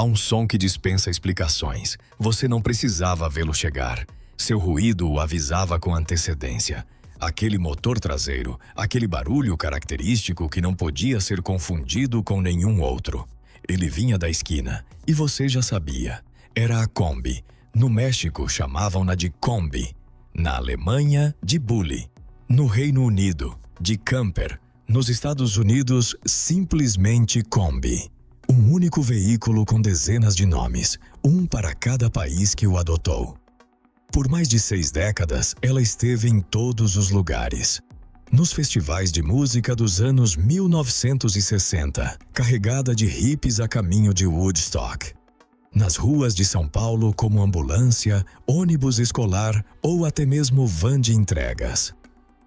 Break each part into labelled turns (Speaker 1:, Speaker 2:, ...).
Speaker 1: Há um som que dispensa explicações. Você não precisava vê-lo chegar. Seu ruído o avisava com antecedência. Aquele motor traseiro, aquele barulho característico que não podia ser confundido com nenhum outro. Ele vinha da esquina, e você já sabia. Era a Kombi. No México chamavam-na de Kombi. Na Alemanha, de Bulli. No Reino Unido, de Camper. Nos Estados Unidos, simplesmente Kombi. Um único veículo com dezenas de nomes, um para cada país que o adotou. Por mais de 6 décadas, ela esteve em todos os lugares. Nos festivais de música dos anos 1960, carregada de hippies a caminho de Woodstock. Nas ruas de São Paulo como ambulância, ônibus escolar ou até mesmo van de entregas.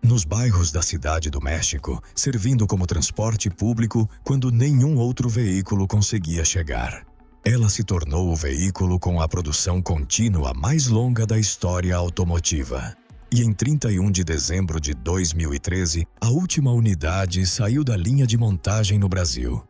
Speaker 1: Nos bairros da Cidade do México, servindo como transporte público quando nenhum outro veículo conseguia chegar. Ela se tornou o veículo com a produção contínua mais longa da história automotiva. E em 31 de dezembro de 2013, a última unidade saiu da linha de montagem no Brasil.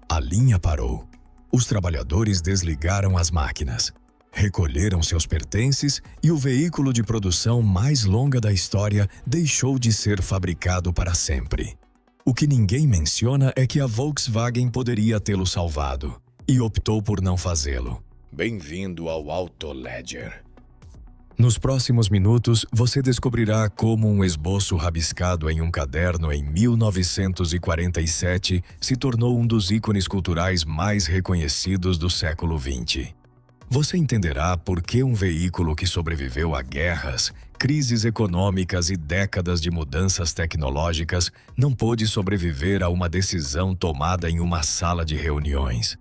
Speaker 1: A linha parou. Os trabalhadores desligaram as máquinas, recolheram seus pertences e o veículo de produção mais longa da história deixou de ser fabricado para sempre. O que ninguém menciona é que a Volkswagen poderia tê-lo salvado. E optou por não fazê-lo. Bem-vindo ao Auto Ledger. Nos próximos minutos, você descobrirá como um esboço rabiscado em um caderno em 1947 se tornou um dos ícones culturais mais reconhecidos do século XX. Você entenderá por que um veículo que sobreviveu a guerras, crises econômicas e décadas de mudanças tecnológicas não pôde sobreviver a uma decisão tomada em uma sala de reuniões.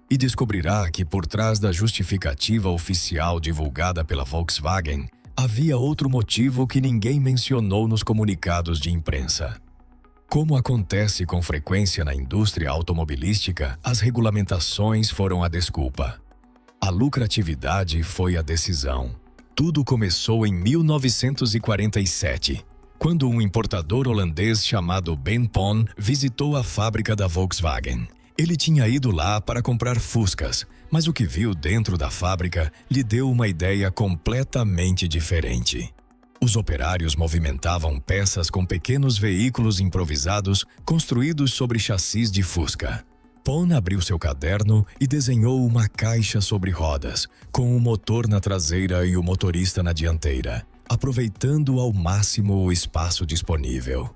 Speaker 1: E descobrirá que por trás da justificativa oficial divulgada pela Volkswagen, havia outro motivo que ninguém mencionou nos comunicados de imprensa. Como acontece com frequência na indústria automobilística, as regulamentações foram a desculpa. A lucratividade foi a decisão. Tudo começou em 1947, quando um importador holandês chamado Ben Pon visitou a fábrica da Volkswagen. Ele tinha ido lá para comprar Fuscas, mas o que viu dentro da fábrica lhe deu uma ideia completamente diferente. Os operários movimentavam peças com pequenos veículos improvisados construídos sobre chassis de Fusca. Pon abriu seu caderno e desenhou uma caixa sobre rodas, com o motor na traseira e o motorista na dianteira, aproveitando ao máximo o espaço disponível.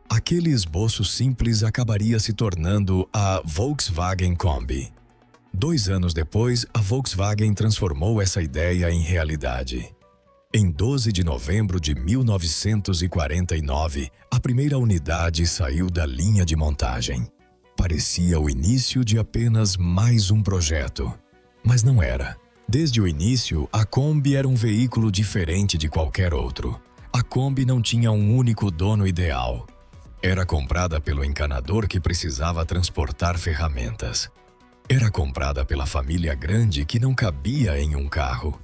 Speaker 1: Aquele esboço simples acabaria se tornando a Volkswagen Kombi. 2 anos depois, a Volkswagen transformou essa ideia em realidade. Em 12 de novembro de 1949, a primeira unidade saiu da linha de montagem. Parecia o início de apenas mais um projeto. Mas não era. Desde o início, a Kombi era um veículo diferente de qualquer outro. A Kombi não tinha um único dono ideal. Era comprada pelo encanador que precisava transportar ferramentas. Era comprada pela família grande que não cabia em um carro.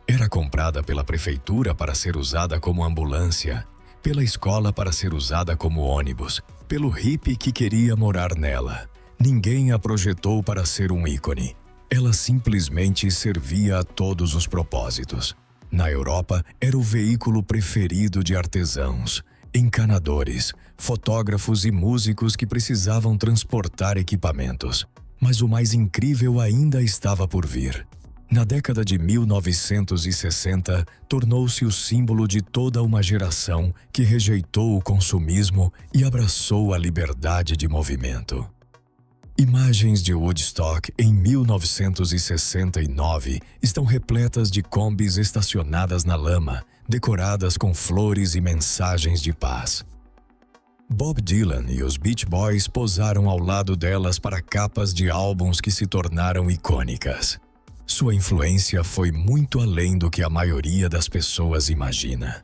Speaker 1: Era comprada pela prefeitura para ser usada como ambulância, pela escola para ser usada como ônibus, pelo hippie que queria morar nela. Ninguém a projetou para ser um ícone. Ela simplesmente servia a todos os propósitos. Na Europa, era o veículo preferido de artesãos, encanadores, fotógrafos e músicos que precisavam transportar equipamentos. Mas o mais incrível ainda estava por vir. Na década de 1960, tornou-se o símbolo de toda uma geração que rejeitou o consumismo e abraçou a liberdade de movimento. Imagens de Woodstock em 1969 estão repletas de Kombis estacionadas na lama, decoradas com flores e mensagens de paz. Bob Dylan e os Beach Boys posaram ao lado delas para capas de álbuns que se tornaram icônicas. Sua influência foi muito além do que a maioria das pessoas imagina.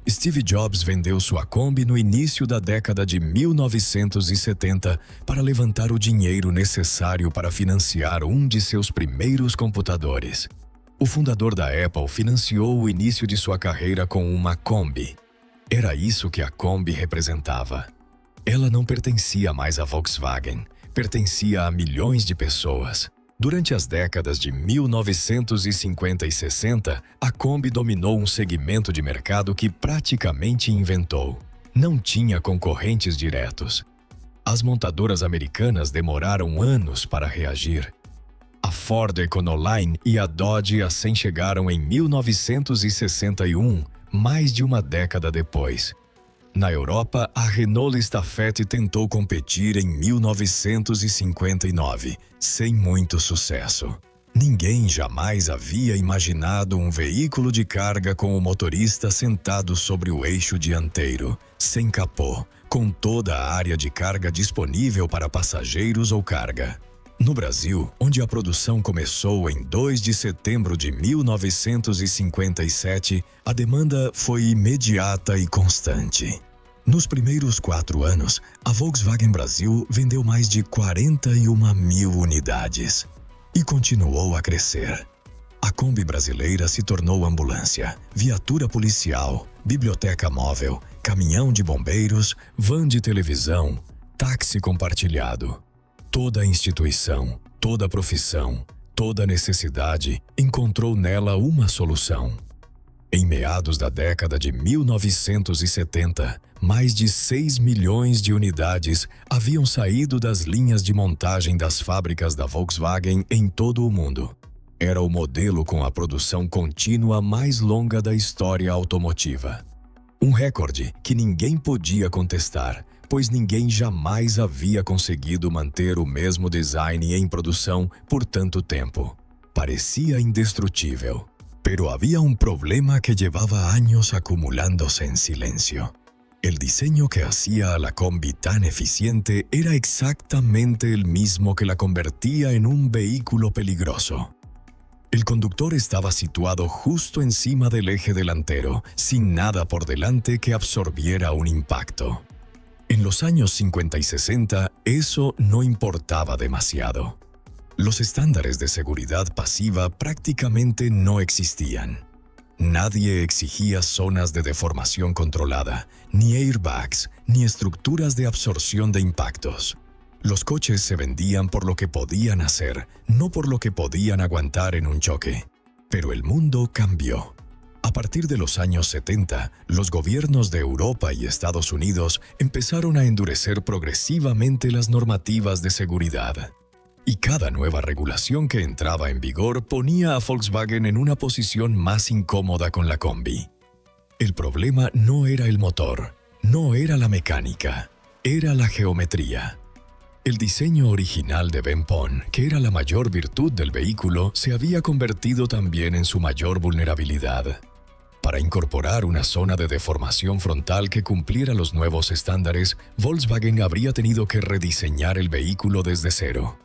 Speaker 1: Steve Jobs vendeu sua Kombi no início da década de 1970 para levantar o dinheiro necessário para financiar um de seus primeiros computadores. O fundador da Apple financiou o início de sua carreira com uma Kombi. Era isso que a Kombi representava. Ela não pertencia mais à Volkswagen, pertencia a milhões de pessoas. Durante as décadas de 1950 e 60, a Kombi dominou um segmento de mercado que praticamente inventou. Não tinha concorrentes diretos. As montadoras americanas demoraram anos para reagir. A Ford Econoline e a Dodge assim chegaram em 1961, mais de uma década depois. Na Europa, a Renault Stafette tentou competir em 1959, sem muito sucesso. Ninguém jamais havia imaginado um veículo de carga com o motorista sentado sobre o eixo dianteiro, sem capô, com toda a área de carga disponível para passageiros ou carga. No Brasil, onde a produção começou em 2 de setembro de 1957, a demanda foi imediata e constante. Nos primeiros 4 anos, a Volkswagen Brasil vendeu mais de 41.000 unidades e continuou a crescer. A Kombi brasileira se tornou ambulância, viatura policial, biblioteca móvel, caminhão de bombeiros, van de televisão, táxi compartilhado. Toda instituição, toda profissão, toda necessidade encontrou nela uma solução. Em meados da década de 1970, mais de 6 milhões de unidades haviam saído das linhas de montagem das fábricas da Volkswagen em todo o mundo. Era o modelo com a produção contínua mais longa da história automotiva. Um recorde que ninguém podia contestar, pois ninguém jamais havia conseguido manter o mesmo design em produção por tanto tempo. Parecia indestrutível. Pero había un problema que llevaba años acumulándose en silencio. El diseño que hacía a la Kombi tan eficiente era exactamente el mismo que la convertía en un vehículo peligroso. El conductor estaba situado justo encima del eje delantero, sin nada por delante que absorbiera un impacto. En los años 50 y 60, eso no importaba demasiado. Los estándares de seguridad pasiva prácticamente no existían. Nadie exigía zonas de deformación controlada, ni airbags, ni estructuras de absorción de impactos. Los coches se vendían por lo que podían hacer, no por lo que podían aguantar en un choque. Pero el mundo cambió. A partir de los años 70, los gobiernos de Europa y Estados Unidos empezaron a endurecer progresivamente las normativas de seguridad. Y cada nueva regulación que entraba en vigor ponía a Volkswagen en una posición más incómoda con la Kombi. El problema no era el motor, no era la mecánica, era la geometría. El diseño original de Ben Pon, que era la mayor virtud del vehículo, se había convertido también en su mayor vulnerabilidad. Para incorporar una zona de deformación frontal que cumpliera los nuevos estándares, Volkswagen habría tenido que rediseñar el vehículo desde cero.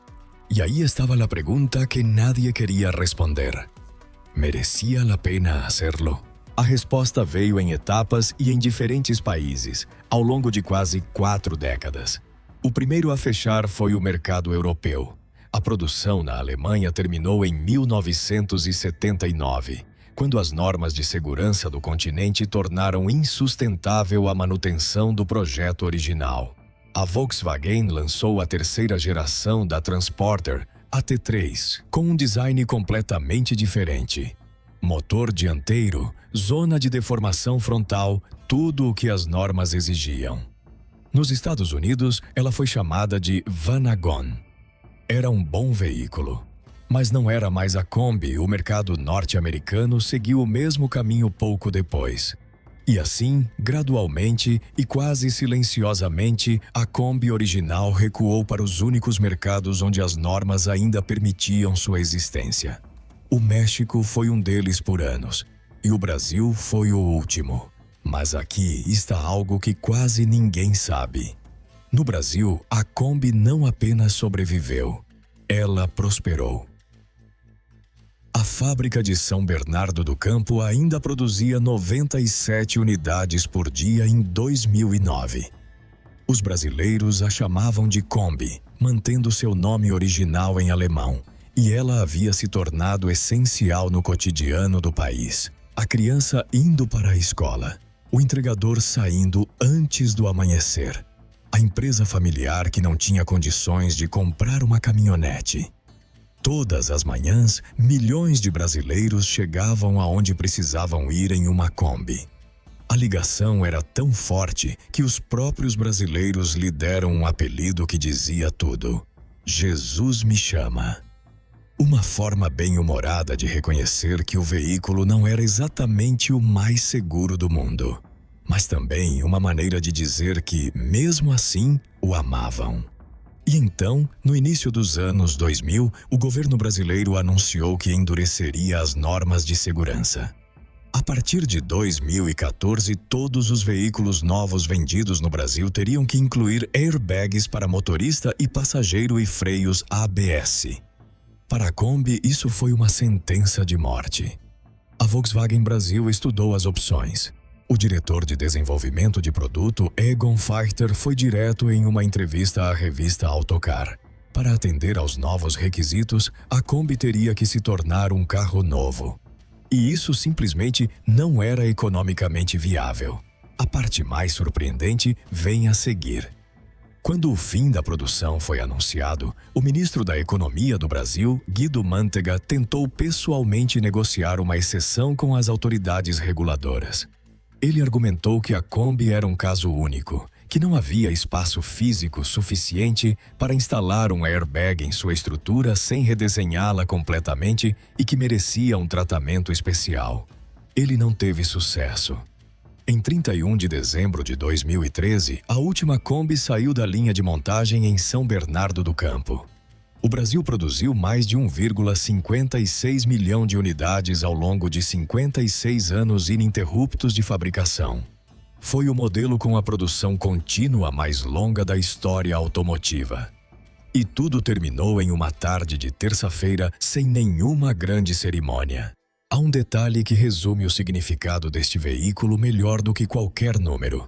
Speaker 1: Y ahí estava la pregunta que nadie queria responder. Merecia a pena hacerlo? A resposta veio em etapas e em diferentes países, ao longo de quase 4 décadas. O primeiro a fechar foi o mercado europeu. A produção na Alemanha terminou em 1979, quando as normas de segurança do continente tornaram insustentável a manutenção do projeto original. A Volkswagen lançou a terceira geração da Transporter, a T3, com um design completamente diferente. Motor dianteiro, zona de deformação frontal, tudo o que as normas exigiam. Nos Estados Unidos, ela foi chamada de Vanagon. Era um bom veículo. Mas não era mais a Kombi, o mercado norte-americano seguiu o mesmo caminho pouco depois. E assim, gradualmente e quase silenciosamente, a Kombi original recuou para os únicos mercados onde as normas ainda permitiam sua existência. O México foi um deles por anos, e o Brasil foi o último. Mas aqui está algo que quase ninguém sabe. No Brasil, a Kombi não apenas sobreviveu, ela prosperou. A fábrica de São Bernardo do Campo ainda produzia 97 unidades por dia em 2009. Os brasileiros a chamavam de Kombi, mantendo seu nome original em alemão, e ela havia se tornado essencial no cotidiano do país. A criança indo para a escola, o entregador saindo antes do amanhecer, a empresa familiar que não tinha condições de comprar uma caminhonete. Todas as manhãs, milhões de brasileiros chegavam aonde precisavam ir em uma Kombi. A ligação era tão forte que os próprios brasileiros lhe deram um apelido que dizia tudo: Jesus me chama. Uma forma bem-humorada de reconhecer que o veículo não era exatamente o mais seguro do mundo, mas também uma maneira de dizer que, mesmo assim, o amavam. E então, no início dos anos 2000, o governo brasileiro anunciou que endureceria as normas de segurança. A partir de 2014, todos os veículos novos vendidos no Brasil teriam que incluir airbags para motorista e passageiro e freios ABS. Para a Kombi, isso foi uma sentença de morte. A Volkswagen Brasil estudou as opções. O diretor de desenvolvimento de produto, Egon Feichter, foi direto em uma entrevista à revista Autocar. Para atender aos novos requisitos, a Kombi teria que se tornar um carro novo. E isso simplesmente não era economicamente viável. A parte mais surpreendente vem a seguir. Quando o fim da produção foi anunciado, o ministro da Economia do Brasil, Guido Mantega, tentou pessoalmente negociar uma exceção com as autoridades reguladoras. Ele argumentou que a Kombi era um caso único, que não havia espaço físico suficiente para instalar um airbag em sua estrutura sem redesenhá-la completamente e que merecia um tratamento especial. Ele não teve sucesso. Em 31 de dezembro de 2013, a última Kombi saiu da linha de montagem em São Bernardo do Campo. O Brasil produziu mais de 1,56 milhão de unidades ao longo de 56 anos ininterruptos de fabricação. Foi o modelo com a produção contínua mais longa da história automotiva. E tudo terminou em uma tarde de terça-feira sem nenhuma grande cerimônia. Há um detalhe que resume o significado deste veículo melhor do que qualquer número.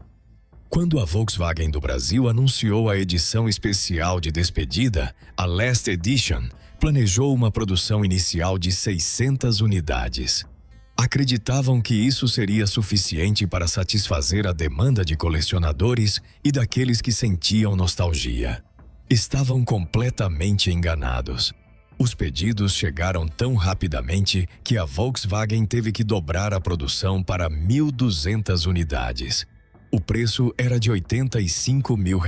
Speaker 1: Quando a Volkswagen do Brasil anunciou a edição especial de despedida, a Last Edition, planejou uma produção inicial de 600 unidades. Acreditavam que isso seria suficiente para satisfazer a demanda de colecionadores e daqueles que sentiam nostalgia. Estavam completamente enganados. Os pedidos chegaram tão rapidamente que a Volkswagen teve que dobrar a produção para 1.200 unidades. O preço era de R$ 85 mil,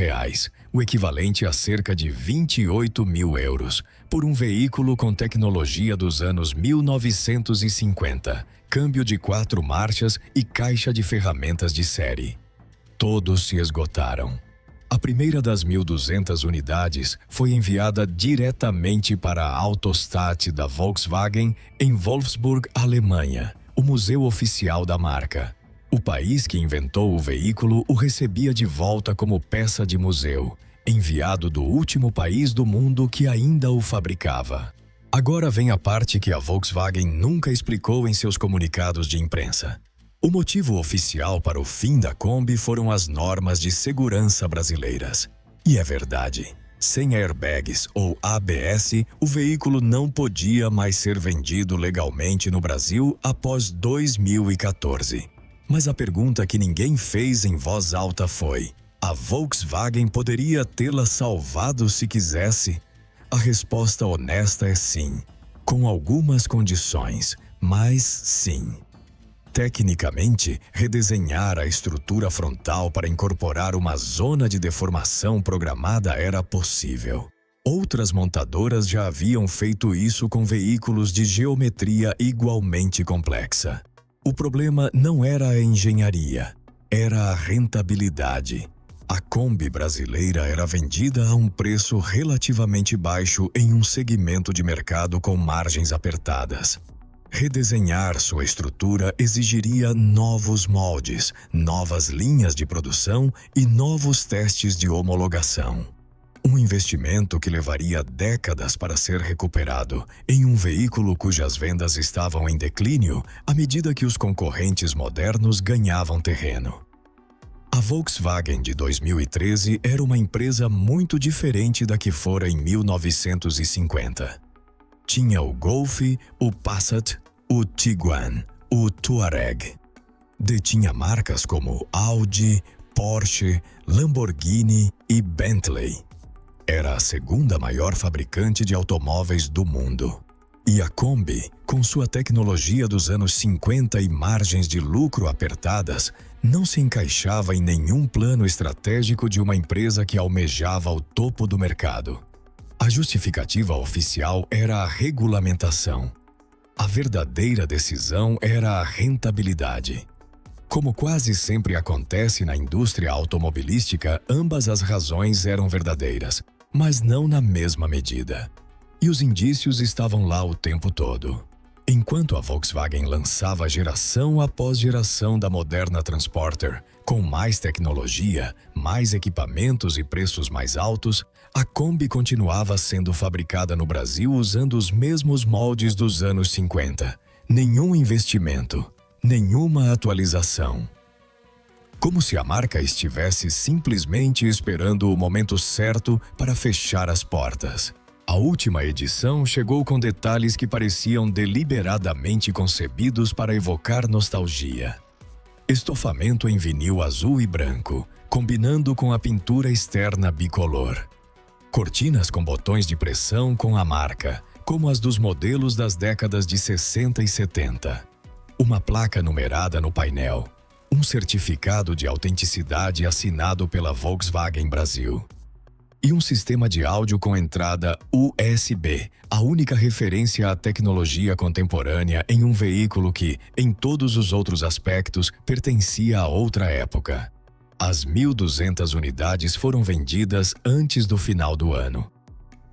Speaker 1: o equivalente a cerca de 28 mil euros, por um veículo com tecnologia dos anos 1950, câmbio de 4 marchas e caixa de ferramentas de série. Todos se esgotaram. A primeira das 1.200 unidades foi enviada diretamente para a Autostadt da Volkswagen em Wolfsburg, Alemanha, o museu oficial da marca. O país que inventou o veículo o recebia de volta como peça de museu, enviado do último país do mundo que ainda o fabricava. Agora vem a parte que a Volkswagen nunca explicou em seus comunicados de imprensa. O motivo oficial para o fim da Kombi foram as normas de segurança brasileiras. E é verdade, sem airbags ou ABS, o veículo não podia mais ser vendido legalmente no Brasil após 2014. Mas a pergunta que ninguém fez em voz alta foi: a Volkswagen poderia tê-la salvado se quisesse? A resposta honesta é sim, com algumas condições, mas sim. Tecnicamente, redesenhar a estrutura frontal para incorporar uma zona de deformação programada era possível. Outras montadoras já haviam feito isso com veículos de geometria igualmente complexa. O problema não era a engenharia, era a rentabilidade. A Kombi brasileira era vendida a um preço relativamente baixo em um segmento de mercado com margens apertadas. Redesenhar sua estrutura exigiria novos moldes, novas linhas de produção e novos testes de homologação. Um investimento que levaria décadas para ser recuperado em um veículo cujas vendas estavam em declínio à medida que os concorrentes modernos ganhavam terreno. A Volkswagen de 2013 era uma empresa muito diferente da que fora em 1950. Tinha o Golf, o Passat, o Tiguan, o Touareg. Detinha marcas como Audi, Porsche, Lamborghini e Bentley. Era a segunda maior fabricante de automóveis do mundo. E a Kombi, com sua tecnologia dos anos 50 e margens de lucro apertadas, não se encaixava em nenhum plano estratégico de uma empresa que almejava o topo do mercado. A justificativa oficial era a regulamentação. A verdadeira decisão era a rentabilidade. Como quase sempre acontece na indústria automobilística, ambas as razões eram verdadeiras, mas não na mesma medida. E os indícios estavam lá o tempo todo. Enquanto a Volkswagen lançava geração após geração da moderna Transporter, com mais tecnologia, mais equipamentos e preços mais altos, a Kombi continuava sendo fabricada no Brasil usando os mesmos moldes dos anos 50. Nenhum investimento, nenhuma atualização. Como se a marca estivesse simplesmente esperando o momento certo para fechar as portas. A última edição chegou com detalhes que pareciam deliberadamente concebidos para evocar nostalgia. Estofamento em vinil azul e branco, combinando com a pintura externa bicolor. Cortinas com botões de pressão com a marca, como as dos modelos das décadas de 60 e 70. Uma placa numerada no painel. Um certificado de autenticidade assinado pela Volkswagen Brasil. E um sistema de áudio com entrada USB, a única referência à tecnologia contemporânea em um veículo que, em todos os outros aspectos, pertencia a outra época. As 1.200 unidades foram vendidas antes do final do ano.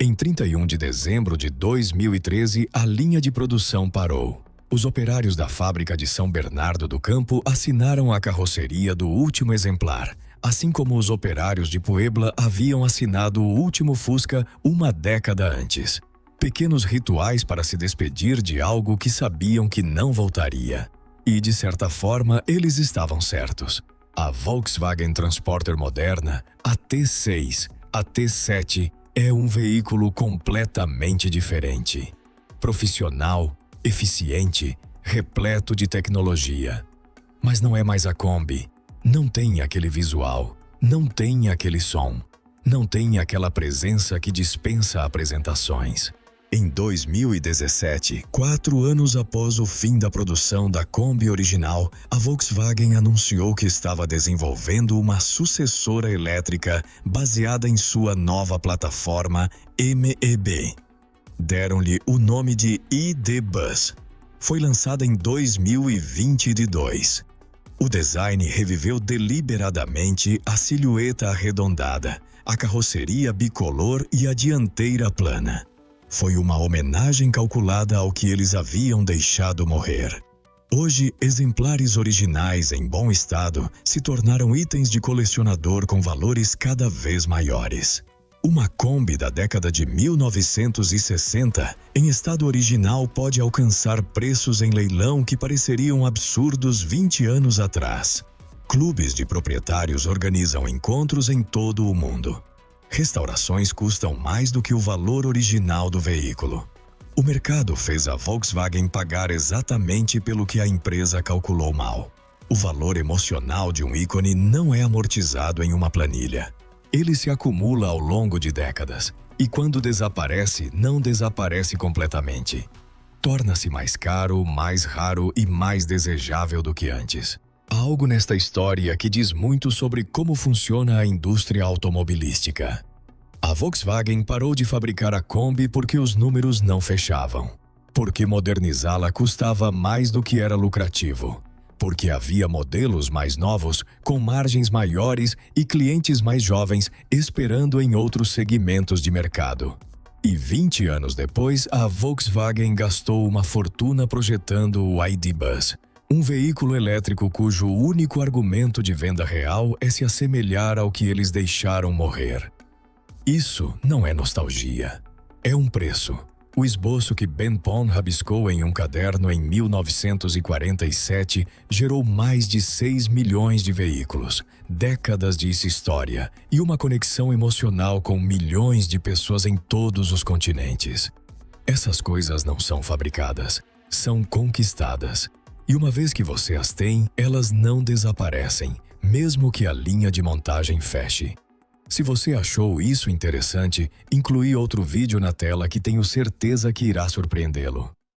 Speaker 1: Em 31 de dezembro de 2013, a linha de produção parou. Os operários da fábrica de São Bernardo do Campo assinaram a carroceria do último exemplar, assim como os operários de Puebla haviam assinado o último Fusca uma década antes. Pequenos rituais para se despedir de algo que sabiam que não voltaria. E, de certa forma, eles estavam certos. A Volkswagen Transporter moderna, a T6, a T7, é um veículo completamente diferente. Profissional, eficiente, repleto de tecnologia. Mas não é mais a Kombi. Não tem aquele visual, não tem aquele som, não tem aquela presença que dispensa apresentações. Em 2017, 4 anos após o fim da produção da Kombi original, a Volkswagen anunciou que estava desenvolvendo uma sucessora elétrica baseada em sua nova plataforma MEB. Deram-lhe o nome de ID. Buzz. Foi lançada em 2022. O design reviveu deliberadamente a silhueta arredondada, a carroceria bicolor e a dianteira plana. Foi uma homenagem calculada ao que eles haviam deixado morrer. Hoje, exemplares originais em bom estado se tornaram itens de colecionador com valores cada vez maiores. Uma Kombi da década de 1960, em estado original, pode alcançar preços em leilão que pareceriam absurdos 20 anos atrás. Clubes de proprietários organizam encontros em todo o mundo. Restaurações custam mais do que o valor original do veículo. O mercado fez a Volkswagen pagar exatamente pelo que a empresa calculou mal. O valor emocional de um ícone não é amortizado em uma planilha. Ele se acumula ao longo de décadas, e quando desaparece, não desaparece completamente. Torna-se mais caro, mais raro e mais desejável do que antes. Há algo nesta história que diz muito sobre como funciona a indústria automobilística. A Volkswagen parou de fabricar a Kombi porque os números não fechavam. Porque modernizá-la custava mais do que era lucrativo. Porque havia modelos mais novos, com margens maiores e clientes mais jovens esperando em outros segmentos de mercado. E 20 anos depois, a Volkswagen gastou uma fortuna projetando o ID. Buzz, um veículo elétrico cujo único argumento de venda real é se assemelhar ao que eles deixaram morrer. Isso não é nostalgia, é um preço. O esboço que Ben Pon rabiscou em um caderno em 1947 gerou mais de 6 milhões de veículos, décadas de história e uma conexão emocional com milhões de pessoas em todos os continentes. Essas coisas não são fabricadas, são conquistadas. E uma vez que você as tem, elas não desaparecem, mesmo que a linha de montagem feche. Se você achou isso interessante, incluí outro vídeo na tela que tenho certeza que irá surpreendê-lo.